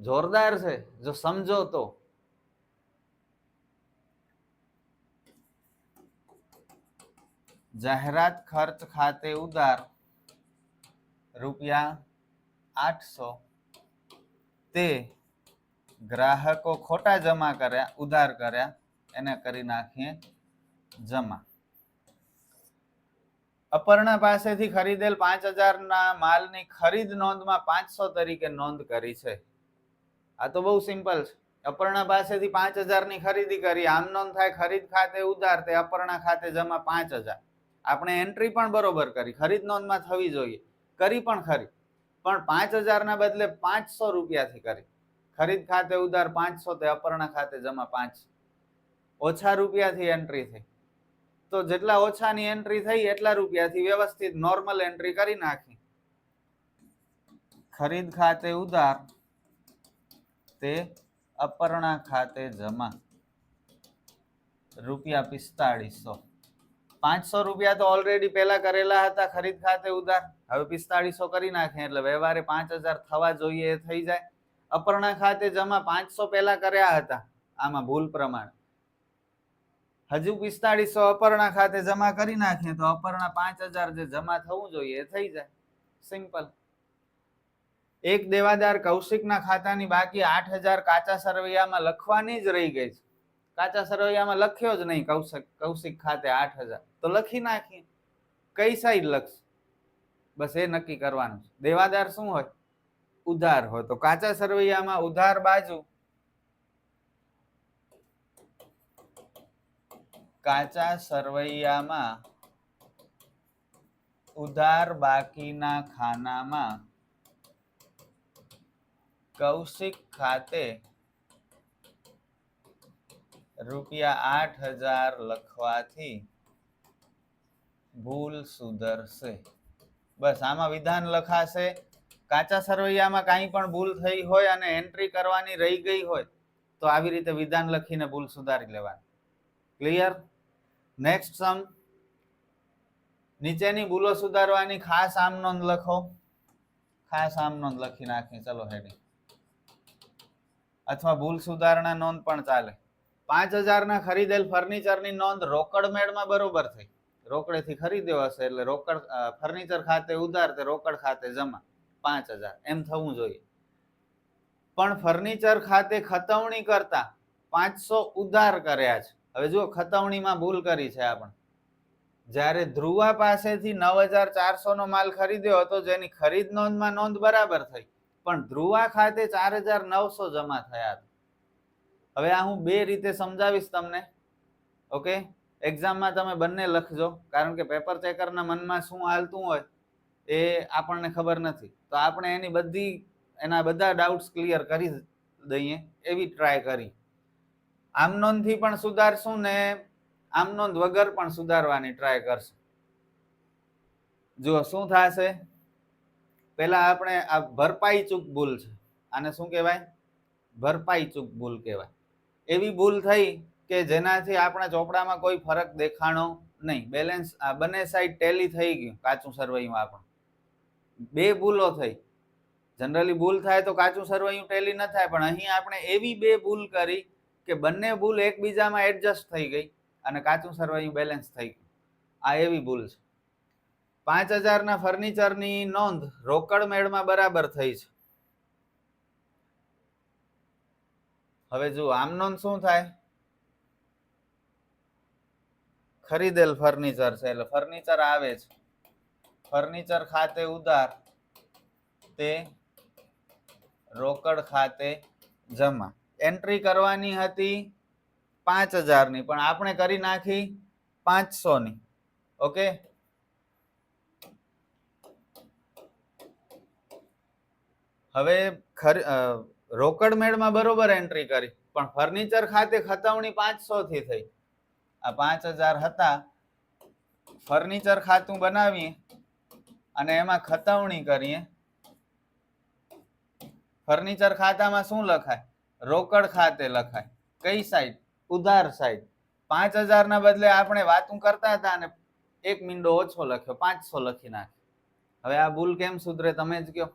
Speaker 1: જોરદાર છે જો સમજો તો. જાહેરાત ખર્ચ ખાતે ઉધાર ₹800 તે ગ્રાહકો ખોટા જમા કર્યા, ઉધાર કર્યા, એને કરી નાખીએ જમા. અપર્ણા પાસેથી ખરીદેલ 5000 ના માલની ખરીદ નોંધમાં 500 તરીકે નોંધ કરી છે. આ તો બહુ સિમ્પલ છે. અપર્ણા પાસેથી 5000 ની ખરીદી કરી, આમ નોંધ થાય ખરીદ ખાતે ઉધાર, તે અપર્ણા ખાતે જમા 5000. આપણે એન્ટ્રી પણ બરોબર કરી, ખરીદ નોંધમાં થવી જોઈએ, કરી પણ ખરી, પણ 5000 ના બદલે 500 રૂપિયાથી કરી. ખરીદ ખાતે ઉધાર 500, તે અપર્ણા ખાતે જમા 5. ઓછા રૂપિયાથી એન્ટ્રી થઈ, તો જેટલા ઓછાની એન્ટ્રી થઈ એટલા રૂપિયાથી વ્યવસ્થિત નોર્મલ એન્ટ્રી કરી નાખી. ખરીદ ખાતે ઉધાર, તે અપર્ણા ખાતે જમા ₹4500. 500 રૂપિયા તો ઓલરેડી પેલા કરેલા હતા ખરીદ ખાતે ઉધાર, હવે 4500 કરી નાખે એટલે વ્યવહારે 5000 થવા જોઈએ એ થઈ જાય. અપર્ણા ખાતે જમા 500 પેલા કર્યા હતા, આમાં ભૂલ પ્રમાણે હજુ 4500 અપર્ણા ખાતે જમા કરી નાખીએ તો અપર્ણા 5000 જે જમા થવું જોઈએ એ થઈ જાય. સિમ્પલ. એક દેવાદાર કૌશિકના ખાતાની બાકી 8000 કાચા સરવૈયામાં લખવાની જ રહી ગઈ છે. કાચા સરવૈયામાં લખ્યો જ નહીં કૌશિક ખાતે 8000, તો લખી નાખીએ. કઈ સાઈડ લખશે બસ એ નક્કી કરવાનું છે. દેવાદાર શું હોય? ઉધાર હોય, તો કાચા સરવૈયામાં ઉધાર બાજુ, કાચા સરવૈયામાં ઉધાર બાકીના ખાનામાં કૌશિક ખાતે ₹8000 લખવાથી ભૂલ સુધરશે. બસ આમાં વિધાન લખાશે. કાચા સરવૈયામાં કાંઈ પણ ભૂલ થઈ હોય અને એન્ટ્રી કરવાની રહી ગઈ હોય તો આવી રીતે વિધાન લખીને ભૂલ સુધારી લેવાની. ક્લિયર? નેક્સ્ટ સમ. નીચેની ભૂલો સુધારવાની ખાસ આમ નોંધ લખો. ખાસ આમ નોંધ લખી નાખી. ચલો હેડી, અથવા ભૂલ સુધારણા નોંધ પણ ચાલે. 5000 ના ખરીદેલ ફર્નિચરની નોંધ રોકડ મેળમાં બરોબર થઈ. રોકડેથી ખરીદ્યો હશે એટલે રોકડ ફર્નિચર ખાતે ઉધાર, તે રોકડ ખાતે જમા 5000 એમ થવું જોઈએ. પણ ફર્નિચર ખાતે ખતવણી કરતા 500 ઉધાર કર્યા છે. હવે જુઓ ખતવણીમાં ભૂલ કરી છે આપણે. જ્યારે ધ્રુવા પાસેથી 9400 નો માલ ખરીદ્યો હતો, જેની ખરીદ નોંધમાં નોંધ બરાબર થઈ, પણ ધ્રુવા ખાતે 4900 જમા થયા હતા. હવે આ હું બે રીતે સમજાવીશ તમને. ઓકે, એક્ઝામમાં તમે બંને લખજો, કારણ કે પેપર ચેકરના મનમાં શું હાલતું હોય એ આપણને ખબર નથી. તો આપણે એના બધા ડાઉટ્સ ક્લિયર કરી દઈએ એવી ટ્રાય કરી. આમ નોંધથી પણ સુધારશું ને આમ નોંધ વગર પણ સુધારવાની ટ્રાય કરશું. જુઓ શું થશે. પેલા આપણે આ ભરપાઈ ચૂક ભૂલ છે, આને શું કહેવાય? ભરપાઈ ચૂક ભૂલ કહેવાય. એવી ભૂલ થઈ કે જેનાથી આપણા ચોપડામાં કોઈ ફરક દેખાણો નહીં. બેલેન્સ બંને સાઈડ ટેલી થઈ ગયું કાચું સરવૈયું. આપણે બે ભૂલો થઈ. જનરલી ભૂલ થાય તો કાચું સરવૈયું ટેલી ન થાય, પણ અહીં આપણે એવી બે ભૂલ કરી કે બંને ભૂલ એકબીજામાં એડજસ્ટ થઈ ગઈ અને કાચું સરવૈયું બેલેન્સ થઈ ગયું. આ એવી ભૂલ છે. 5000 ના ફર્નિચરની નોંધ રોકડ મેળમાં બરાબર થઈ છે. હવે જુઓ આમ નોંધ શું થાય? ખરીદેલ ફર્નિચર છે એટલે ફર્નિચર આવે છે. ફર્નિચર ખાતે ઉધાર, તે રોકડ ખાતે જમા. એન્ટ્રી કરવાની હતી 5000 ની, પણ આપણે કરી નાખી 500 ની. ઓકે, હવે રોકડ મેળમાં બરોબર એન્ટ્રી કરી, પણ ફર્નિચર ખાતે ખતવણી 500 થી થઈ. આ 5000 હતા, ફર્નિચર ખાતું બનાવીએ અને એમાં ખતવણી કરીએ. ફર્નિચર ખાતામાં શું લખાય? રોકડ ખાતે લખાય. કઈ સાઈડ? ઉધાર સાઈડ. 5000 ના બદલે આપણે વાતું કરતા હતા અને એક મીંડો ઓછો લખ્યો, 500 લખી નાખે. હવે આ ભૂલ કેમ સુધરે તમે જ કહો.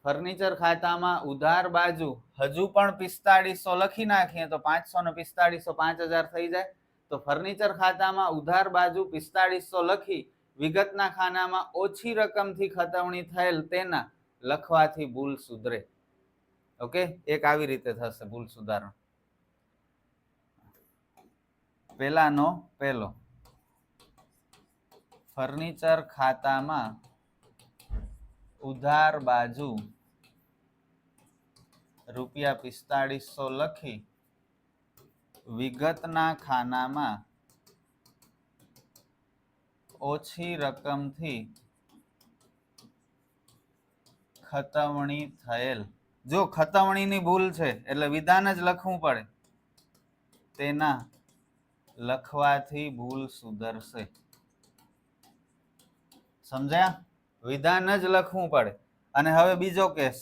Speaker 1: ફર્નિચર ખાતામાં ઉધાર બાજુ હજુ પણ 4500 લખી નાખીએ તો 500 ને 4500 5000 થઈ જાય. તો ફર્નિચર ખાતામાં ઉધાર બાજુ 4500 લખી વિગતના ખાનામાં ઓછી રકમથી ખતવણી થયેલ તેના લખવાથી ભૂલ સુધરે. ઓકે, એક આવી રીતે થશે ભૂલ સુધારણ. પેલાનો પેલો. ફર્નિચર ખાતામાં ઉધાર બાજુ ₹4500 લખી વિગતના ખાનામાં ઓછી રકમથી ખતવણી થયેલ. જો ખતવણીની ભૂલ છે એટલે વિધાન જ લખવું પડે. તેના લખવાથી ભૂલ સુધરશે. સમજ્યા? વિધાન જ લખવું પડે. અને હવે બીજો કેસ,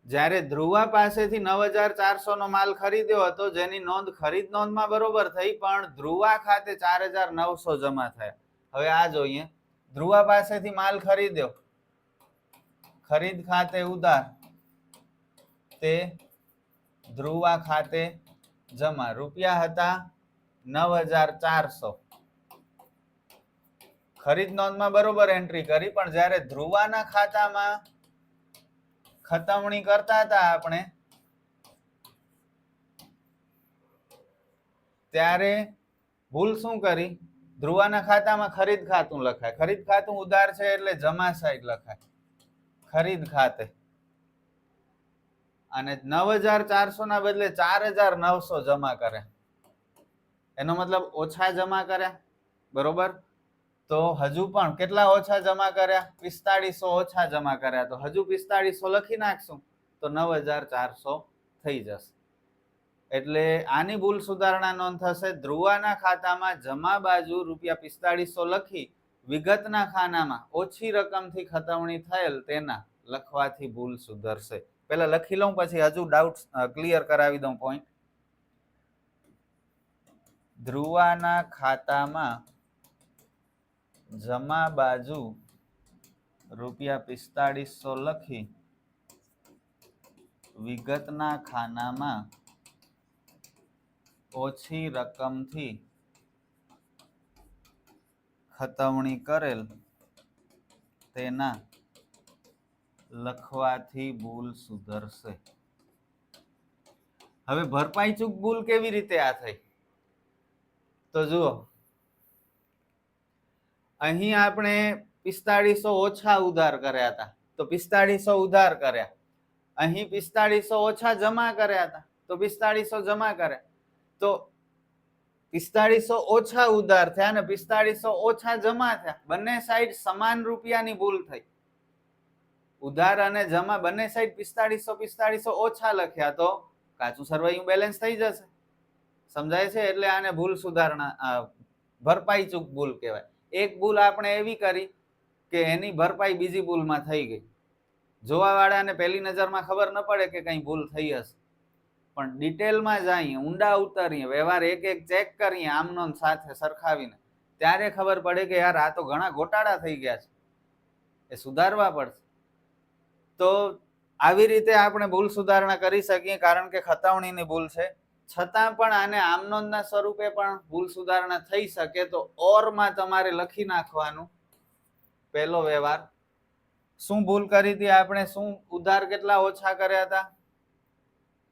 Speaker 1: જ્યારે ધ્રુવા પાસેથી 9400 નો માલ ખરીદ્યો હતો, જેની નોંધ ખરીદ નોંધમાં બરોબર થઈ, પણ ધ્રુવા ખાતે 4900 જમા થયા. હવે આ જોઈએ, ધ્રુવા પાસેથી માલ ખરીદ્યો, ખરીદ ખાતે ઉધાર, તે ધ્રુવા ખાતે જમા. રૂપિયા હતા 9400, ખરીદ નોંધમાં બરોબર એન્ટ્રી કરી, પણ જ્યારે ધ્રુવાના ખાતામાં ખતવણી કરતા હતા આપણે, ત્યારે ભૂલ શું કરી? ધ્રુવાના ખાતામાં ખરીદ ખાતું લખાય. ખરીદ ખાતું ઉધાર છે એટલે જમા સાઈડ લખાય, ખરીદ ખાતે. અને 9400 ના બદલે 4900 જમા કર્યા. એનો મતલબ ઓછા જમા કર્યા, બરોબર? તો હજુ પણ કેટલા ઓછા જમા કર્યા? 4500 ઓછા જમા કર્યા. તો હજુ 4500 લખી નાખશું તો 9400 થઈ જશે. એટલે આની ભૂલ સુધારણા નોંધ થશે. ધ્રુવાના ખાતામાં જમા બાજુ ₹4500 લખી વિગતના ખાનામાં ઓછી રકમથી ખતવણી થયેલ તેના લખવાથી ભૂલ સુધરશે. પેલા લખી લઉં, પછી હજુ ડાઉટ ક્લિયર કરાવી દઉં પોઈન્ટ. ધ્રુવાના ખાતામાં જમા બાજુ ₹4500 લખી વિગતના ખાનામાં ઓછી રકમથી ખતવણી કરેલ તેના લખવાથી ભૂલ સુધરશે. હવે ભરપાઈ ચૂક ભૂલ કેવી રીતે આ થઈ? તો જુઓ, અહીં આપણે 4500 ઓછા ઉધાર કર્યા હતા, તો 4500 ઉધાર કર્યા. અહીં 4500 ઓછા જમા કર્યા હતા, તો 4500 જમા કર્યા. તો 4500 ઓછા ઉધાર થયા ને 4500 ઓછા જમા થયા. બંને સાઈડ સમાન રૂપિયાની ભૂલ થઈ. ઉધાર અને જમા બંને સાઈડ 4500 ઓછા લખ્યા, તો કાચું સરવૈયું બેલેન્સ થઈ જશે. સમજાય છે? એટલે આને ભૂલ સુધારણા, ભરપાઈ ચૂક ભૂલ કહેવાય. એક ભૂલ આપણે એવી કરી કે એની ભરપાઈ બીજી ભૂલમાં થઈ ગઈ. જોવા વાળાને પહેલી નજરમાં ખબર ન પડે કે કઈ ભૂલ થઈ હશે, પણ ડિટેલમાં જઈએ, ઊંડા ઉતરીએ, વ્યવહાર એક એક ચેક કરીએ, આમનો સાથે સરખાવીને, ત્યારે ખબર પડે કે યાર આ તો ઘણા ગોટાળા થઈ ગયા છે, એ સુધારવા પડશે. તો આવી રીતે આપણે ભૂલ સુધારણા કરી શકીએ, કારણ કે ખતવણીની ભૂલ છે. છતાં પણ આને આમનોંધના સ્વરૂપે પણ ભૂલ સુધારણા થઈ શકે. તો ઓરમાં તમારે લખી નાખવાનું પહેલો વ્યવહાર. શું ભૂલ કરી હતી આપણે? શું ઉધાર કેટલા ઓછા કર્યા હતા?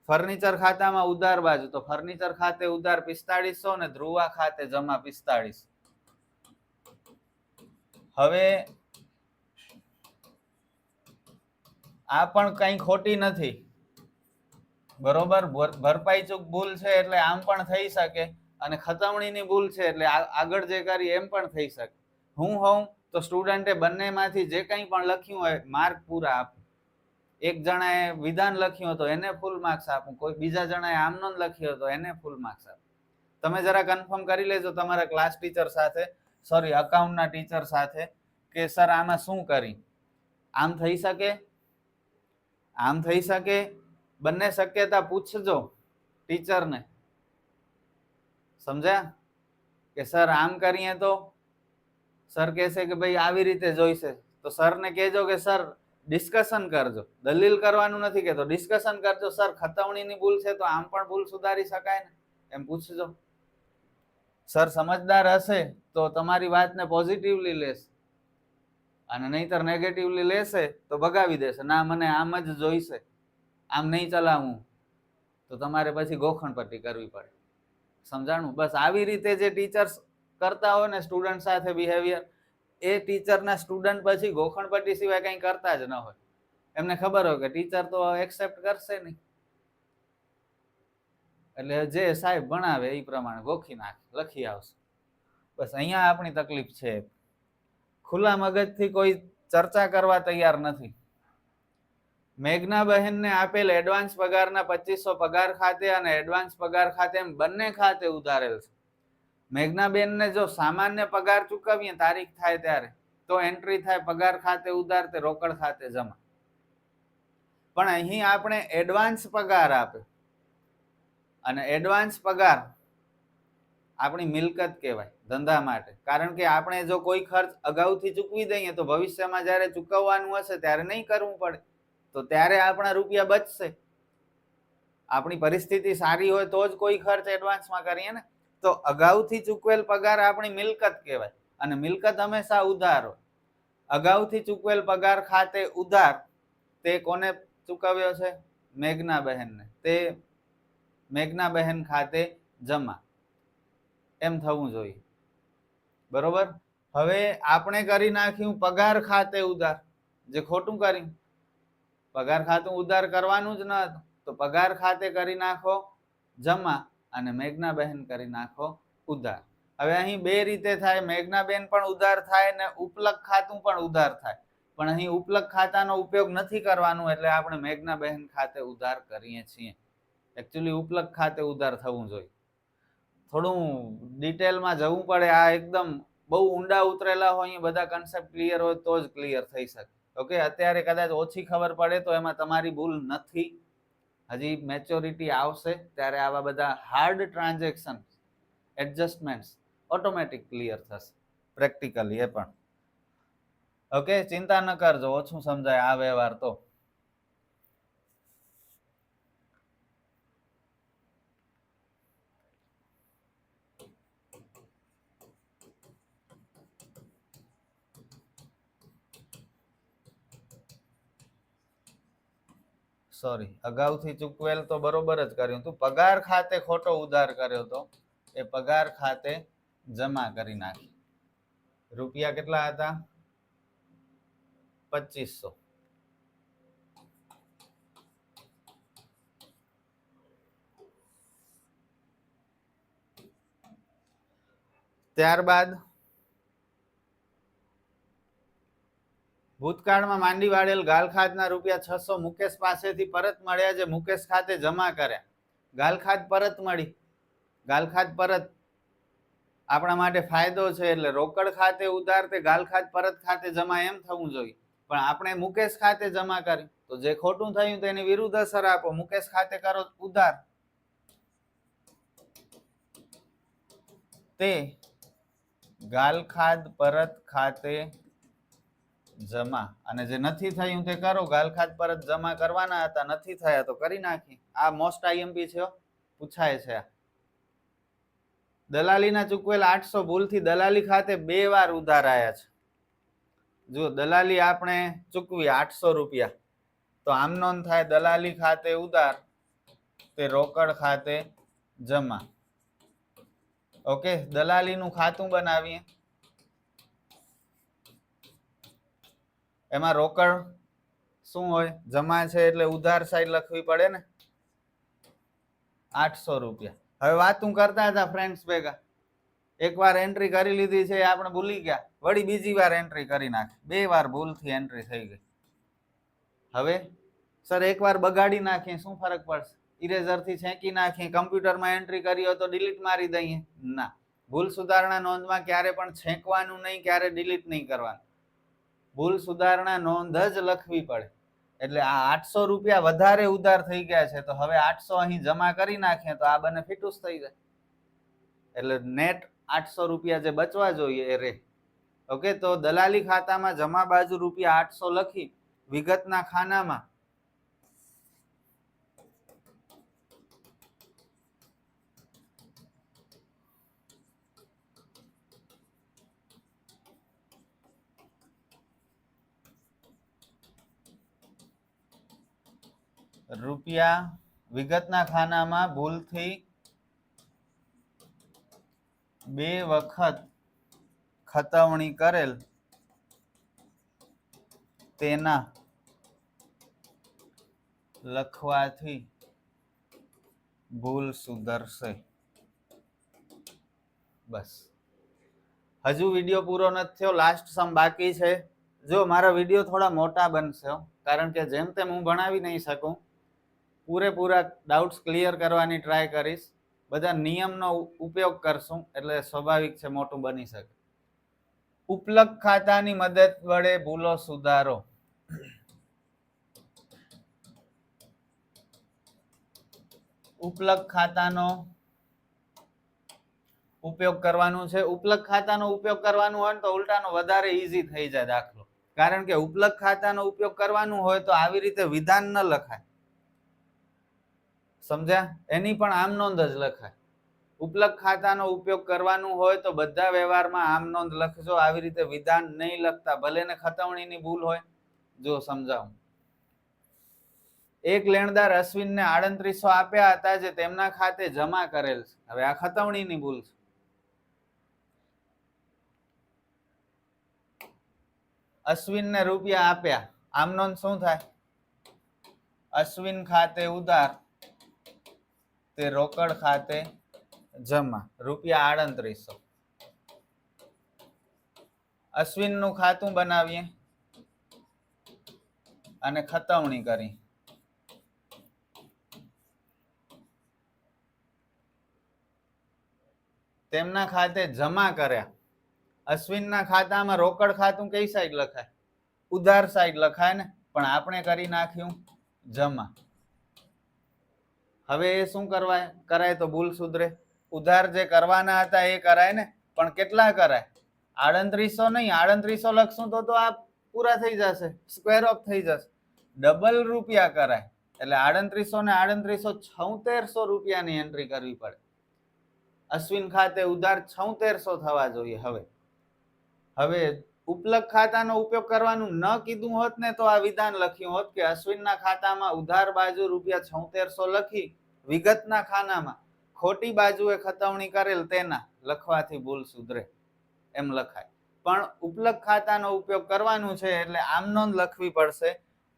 Speaker 1: ફર્નિચર ખાતામાં ઉધાર બાજુ, તો ફર્નિચર ખાતે ઉધાર 4500 ને ધ્રુવા ખાતે જમા 45. હવે આ પણ કઈ ખોટી નથી, બરોબર? ભરપાઈ ચૂક ભૂલ છે એટલે આમ પણ થઈ શકે, અને ખતવણીની ભૂલ છે એટલે આગળ જે કરી એમ પણ થઈ શકે. હું હોઉં તો સ્ટુડન્ટે બંનેમાંથી જે કંઈ પણ લખ્યું હોય માર્ક પૂરા આપું. એક જણાએ વિધાન લખ્યું તો એને ફૂલ માર્ક્સ આપું, કોઈ બીજા જણાએ આમનો લખ્યો તો એને ફૂલ માર્ક્સ આપું. તમે જરા કન્ફર્મ કરી લેજો તમારા ક્લાસ ટીચર સાથે, સોરી અકાઉન્ટના ટીચર સાથે, કે સર આમાં શું કરી? આમ થઈ શકે, આમ થઈ શકે, બંને શક્યતા પૂછજો ટીચરને. સમજ્યા? કે સર આમ કરીએ તો સર કહેશે કે ભાઈ આવી રીતે જોઈશે, તો સરને કહેજો કે સર ડિસ્કશન કરજો. દલીલ કરવાનું નથી કહેતો, ડિસ્કશન કરજો. સર ખતવણીની ભૂલ છે તો આમ પણ ભૂલ સુધારી શકાય ને, એમ પૂછજો. સર સમજદાર હશે તો તમારી વાતને પોઝિટિવલી લેશે, અને નહીતર નેગેટિવલી લેશે તો ભગાવી દેશે. ના, મને આમ જ જોઈશે, આમ નહીં ચલાવું, તો તમારે પછી ગોખણ પટ્ટી કરવી પડે. સમજાણું? બસ આવી રીતે જે ટીચર્સ કરતા હોય ને સ્ટુડન્ટ સાથે બિહેવિયર, એ ટીચરના સ્ટુડન્ટ પછી ગોખણપટ્ટી સિવાય કંઈ કરતા જ ન હોય. એમને ખબર હોય કે ટીચર તો એક્સેપ્ટ કરશે નહીં, એટલે જે સાહેબ ભણાવે એ પ્રમાણે ગોખી નાખે, લખી આવશે. બસ અહીંયા આપણી તકલીફ છે. ખુલ્લા મગજથી કોઈ ચર્ચા કરવા તૈયાર નથી. મેઘનાબહેનને આપેલ એડવાન્સ પગારના 2500 પગાર ખાતે અને એડવાન્સ પગાર ખાતે એમ બંને ખાતે ઉધારેલ છે. મેઘનાબેનને જો સામાન્ય પગાર ચૂકવીએ તારીખ થાય ત્યારે તો એન્ટ્રી થાય પગાર ખાતે ઉધાર, તે રોકડ ખાતે જમા. પણ અહીં આપણે એડવાન્સ પગાર આપે, અને એડવાન્સ પગાર આપણી મિલકત કહેવાય ધંધા માટે. કારણ કે આપણે જો કોઈ ખર્ચ અગાઉથી ચૂકવી દઈએ તો ભવિષ્યમાં જ્યારે ચૂકવવાનું હશે ત્યારે નહીં કરવું પડે, તો ત્યારે આપણા રૂપિયા બચશે. આપણી પરિસ્થિતિ સારી હોય તો જ કોઈ ખર્ચ એડવાન્સમાં કરીએ ને. તો અગાઉથી ચૂકવેલ પગાર આપણી મિલકત કહેવાય, અને મિલકત હંમેશા ઉધાર હોય. અગાઉથી ચૂકવેલ પગાર ખાતે ઉધાર, તે કોને ચૂકવ્યો છે? મેઘનાબહેનને. તે મેઘનાબહેન ખાતે જમા, એમ થવું જોઈએ. બરોબર. હવે આપણે કરી નાખ્યું પગાર ખાતે ઉધાર, જે ખોટું કર્યું. પગાર ખાતું ઉધાર કરવાનું જ ન હતું, તો પગાર ખાતે કરી નાખો જમા અને મેઘનાબહેન કરી નાખો ઉધાર. હવે અહીં બે રીતે થાય, મેઘનાબેન પણ ઉધાર થાય ને ઉપલક ખાતું પણ ઉધાર થાય. પણ અહીં ઉપલક ખાતાનો ઉપયોગ નથી કરવાનો, એટલે આપણે મેઘનાબહેન ખાતે ઉધાર કરીએ છીએ. એકચ્યુઅલી ઉપલક ખાતે ઉધાર થવું જોઈએ. થોડું ડિટેલમાં જવું પડે. આ એકદમ બહુ ઊંડા ઉતરેલા હોય, અહીંયા બધા કન્સેપ્ટ ક્લિયર હોય તો જ ક્લિયર થઈ શકે. ઓકે, અત્યારે કદાચ ઓછી ખબર પડે તો એમાં તમારી ભૂલ નથી. હજી મેચ્યોરિટી આવશે ત્યારે આવા બધા hard transaction adjustments automatic clear થશે, પ્રેક્ટિકલી એ પણ. ઓકે, ચિંતા ન કરજો, ઓછું સમજાય આ વ્યવહાર તો. સોરી, અગાઉથી ચૂકવેલ તો બરોબર જ કર્યું હતું. પગાર ખાતે ખોટો ઉધાર કર્યો હતો, એ પગાર ખાતે જમા કરી નાખી. રૂપિયા કેટલા હતા? 2500. ત્યારબાદ ભૂતકાળમાં માંડી વાળેલ ગાલખાતના રૂપિયા 600 મુકેશ પાસેથી પરત મળ્યા, જે મુકેશ ખાતે જમા કર્યા. ગાલખાત પરત મળી, ગાલખાત પરત આપણા માટે ફાયદો છે, એટલે રોકડ ખાતે ઉધાર, તે ગાલખાત પરત ખાતે જમા એમ થવું જોઈએ. પણ આપણે મુકેશ ખાતે જમા કરી, તો જે ખોટું થયું તેની વિરુદ્ધ અસર આપો. મુકેશ ખાતે કરો ઉધાર, તે ગાલખાત પરત ખાતે જમા. અને જે નથી થયું તે કરો, ગાલખાત પરત જમા કરવાના હતા, નથી થયા તો કરી નાખી. આ મોસ્ટ આઈએમપી છે, પૂછાય છે. દલાલીના ચૂકવેલ 800 ભૂલથી દલાલી ખાતે 2 વાર ઉધાર આવ્યા છે. જો દલાલી આપણે ચૂકવી 800 રૂપિયા, તો આમ નોંધ થાય દલાલી ખાતે ઉધાર, તે રોકડ ખાતે જમા. ઓકે, દલાલીનું ખાતું બનાવીએ. એમાં રોકડ શું હોય? જમા છે એટલે ઉધાર સાઈડ લખવી પડે ને. 800 રૂપિયા. હવે વાતું કરતા હતા ફ્રેન્ડ્સ ભેગા, એકવાર એન્ટ્રી કરી લીધી છે, આપણે ભૂલી ગયા, વળી બીજી વાર એન્ટ્રી કરી નાખી. 2 વાર ભૂલથી એન્ટ્રી થઈ ગઈ. હવે સર એકવાર બગાડી નાખીએ, શું ફરક પડશે? ઇરેઝરથી છેંકી નાખીએ, કમ્પ્યુટરમાં એન્ટ્રી કરી હોય તો ડિલીટ મારી દઈએ. ના, ભૂલ સુધારણા નોંધમાં ક્યારે પણ છેંકવાનું નહીં, ક્યારે ડિલીટ નહીં કરવાનું. ભૂલ સુધારણા નોંધ જ લખવી પડે. એટલે આ 800 રૂપિયા વધારે ઉધાર થઈ ગયા છે, તો હવે 800 અહીં જમા કરી નાખીએ તો આ બંને ફિટુસ થઈ જાય. એટલે નેટ 800 રૂપિયા જે બચવા જોઈએ એ રહે. ઓકે, તો દલાલી ખાતામાં જમા બાજુ રૂપિયા 800 લખી, વિગતના ખાનામાં રૂપિયા, વિગતના ખાનામાં ભૂલથી 2 વખત ખતવણી કરેલ તેના લખવાથી ભૂલ સુધરશે. બસ. હજુ વિડીયો પૂરો નથી થયો, લાસ્ટ સમ બાકી છે. જો મારા વિડીયો થોડા મોટા બનશે, કારણ કે જેમ તેમ હું ભણાવી નહીં શકું. પૂરેપૂરા ડાઉટ્સ ક્લિયર કરવાની ટ્રાય કરીશ. બધા નિયમનો ઉપયોગ કરશું એટલે સ્વાભાવિક છે મોટું બની શકે. ઉપલક ખાતાની મદદ વડે ભૂલો સુધારો. ઉપલક ખાતાનો ઉપયોગ કરવાનો છે. ઉપલક ખાતાનો ઉપયોગ કરવાનું હોય તો ઉલટાનો વધારે ઈઝી થઈ જાય દાખલો. કારણ કે ઉપલક ખાતાનો ઉપયોગ કરવાનું હોય તો આવી રીતે વિધાન ન લખાય. સમજ્યા? એની પણ આમ નોંધ જ લખાય. ઉપલક ખાતાનો ઉપયોગ કરવાનું હોય તો બધા વ્યવહારમાં આમ નોંધ લખજો. આવી રીતે વિધાન નહીં લખતા, ભલે ને ખતવણીની ભૂલ હોય. જો સમજાવું. એક લેણદાર અશ્વિનને 3800 આપ્યા હતા જે તેમના ખાતે જમા કરેલ છે. હવે આ ખતવણીની ભૂલ છે. અશ્વિનને રૂપિયા આપ્યા, આમ નોંધ શું થાય? અશ્વિન ખાતે ઉધાર તે રોકડ ખાતે જમા, રૂપિયા 3800. અશ્વિન નું ખાતું બનાવીએ અને ખતવણી કરી. તેમના ખાતે જમા કર્યા. અશ્વિનના ખાતામાં રોકડ ખાતું કઈ સાઈડ લખાય? ઉધાર સાઈડ લખાય ને, પણ આપણે કરી નાખ્યું જમા. હવે એ શું કરાય તો ભૂલ સુધરે? ઉધાર જે કરવાના હતા એ કરાય ને, પણ કેટલા કરાય? 3800 નહીં, 3800 લખશું તો આ પૂરા થઈ જશે, સ્ક્વેર ઓફ થઈ જશે. ડબલ રૂપિયા કરાય એટલે 3800 ને 3800 રૂપિયાની એન્ટ્રી કરવી પડે. અશ્વિન ખાતે ઉધાર 7600 થવા જોઈએ. હવે ઉપલક ખાતાનો ઉપયોગ કરવાનું ન કીધું હોત ને તો આ વિધાન લખ્યું હોત કે અશ્વિનના ખાતામાં ઉધાર બાજુ રૂપિયા 7600 લખી વિગતના ખાનામાં ખોટી બાજુએ ખતવણી કરેલ તેના લખવાથી ભૂલ સુધરે એમ લખાય. પણ ઉપલક ખાતાનો ઉપયોગ કરવાનું છે એટલે આમ નોંધ લખવી પડશે.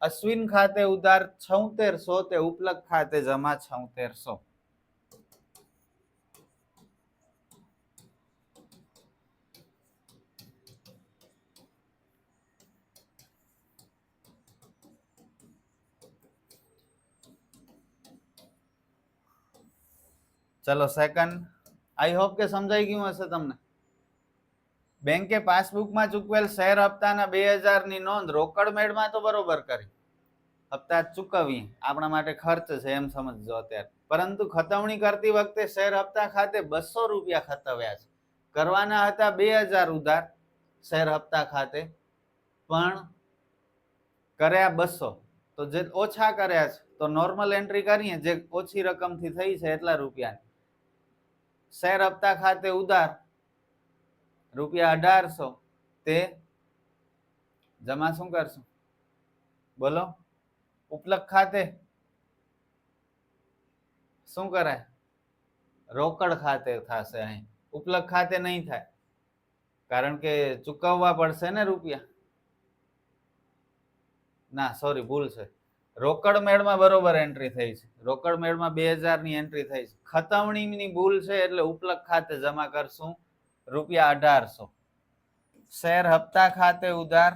Speaker 1: અશ્વિન ખાતે ઉધાર 7600 તે ઉપલક ખાતે જમા 7600. ચલો સેકન્ડ. આઈ હોપ કે સમજાઈ ગયું હશે તમને. બેંકે પાસબુકમાં ચૂકવેલ શેર હપ્તાના 2000 ની નોંધ રોકડ મેળમાં તો બરોબર કરી, હપ્તા ચૂકવીએ, આપણા માટે ખર્ચ છે એમ સમજજો અત્યારે. પરંતુ ખતવણી કરતી વખતે શેર હપ્તા ખાતે 200 રૂપિયા ખતવ્યા છે. કરવાના હતા 2000 ઉધાર શેર હપ્તા ખાતે, પણ કર્યા 200, તો જે ઓછા કર્યા છે તો નોર્મલ એન્ટ્રી કરીએ જે ઓછી રકમથી થઈ છે એટલા રૂપિયા. શેર હપ્તા ખાતે ઉધાર રૂપિયા 1800 તે જમા શું કરશું? બોલો. ઉપલક ખાતે શું કરાય? રોકડ ખાતે થશે. અહીં ઉપલક ખાતે નહીં થાય કારણ કે ચૂકવવા પડશે ને રૂપિયા. ના સોરી, ભૂલ છે. રોકડ મેળમાં બરોબર એન્ટ્રી થઈ છે. રોકડ મેળમાં 2000 ની એન્ટ્રી થઈ છે. ખતવણીની ભૂલ છે એટલે ઉપલક ખાતે જમા કરશું રૂપિયા 1800. શેર હપ્તા ખાતે ઉધાર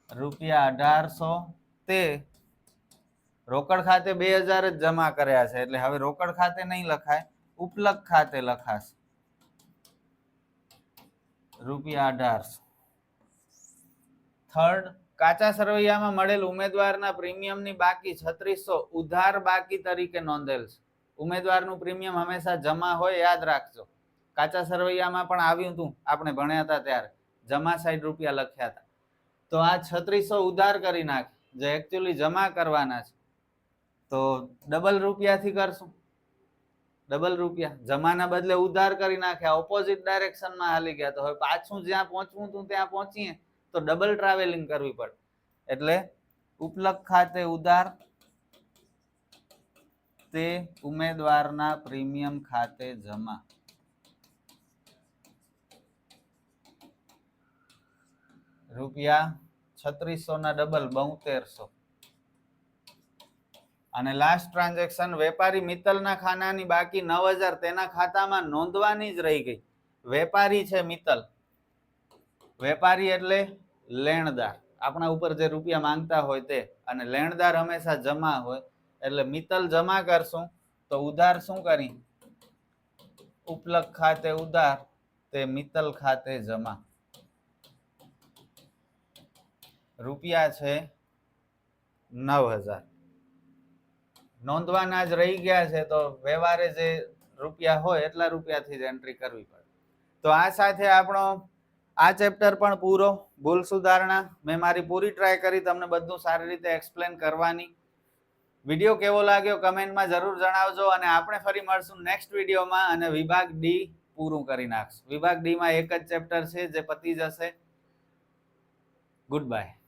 Speaker 1: રૂપિયા 1800 તે રોકડ ખાતે 2000 જ જમા કર્યા છે એટલે હવે રોકડ ખાતે નહીં લખાય, ઉપલક ખાતે લખાશે રૂપિયા 1800. થર્ડ, કાચા સરવૈયામાં મળેલ ઉમેદવારના પ્રીમિયમની બાકી 3600 ઉધાર બાકી તરીકે નોંધેલ છે. ઉમેદવારનું પ્રીમિયમ હંમેશા જમા હોય, યાદ રાખજો. કાચા સરવૈયામાં પણ આવ્યું હતું, આપણે ભણ્યા હતા ત્યારે જમા સાઈડ રૂપિયા લખ્યા હતા. તો આ 3600 ઉધાર કરી નાખે જે એકચ્યુઅલી જમા કરવાના છે, તો ડબલ રૂપિયાથી કરશું. ડબલ રૂપિયા જમાના બદલે ઉધાર કરી નાખ્યા, ઓપોઝિટ ડાયરેક્શનમાં હાલી ગયા. તો હવે પાછું જ્યાં પહોંચવું હતું ત્યાં પહોંચીએ તો ડબલ ટ્રાવેલિંગ કરવી પડે. એટલે ઉપલક ખાતે ઉધાર તે ઉમેદવારના પ્રીમિયમ ખાતે જમા. રૂપિયા 3600 ના ડબલ 7200. અને લાસ્ટ ટ્રાન્ઝેક્શન વેપારી મિત્તલના ખાનાની બાકી 9000 તેના ખાતામાં નોંધવાની જ રહી ગઈ. વેપારી છે મિત્તલ, વેપારી એટલે લેણદાર, આપણા ઉપર જે રૂપિયા માંગતા હોય તે, અને લેણદાર હંમેશા જમા હોય, એટલે મિત્તલ જમા કરશું તો ઉધાર શું કરી, ઉપલક ખાતે ઉધાર તે મિત્તલ ખાતે જમા. રૂપિયા છે 9000, નોંધવાના જ રહી ગયા છે તો વ્યવહારે જે રૂપિયા હોય એટલા રૂપિયાથી જ એન્ટ્રી કરવી પડે. તો આ સાથે આપણો આ ચેપ્ટર પણ પૂરો. ભૂલ સુધારણા મેં મારી પૂરી ટ્રાય કરી તમને બધું સારી રીતે એક્સપ્લેન કરવાની. વિડીયો કેવો લાગ્યો કમેન્ટમાં જરૂર જણાવજો, અને આપણે ફરી મળશું નેક્સ્ટ વિડીયોમાં, અને વિભાગ ડી પૂરું કરી નાખશું. વિભાગ ડી માં એક જ ચેપ્ટર છે જે પતી જશે. Good bye.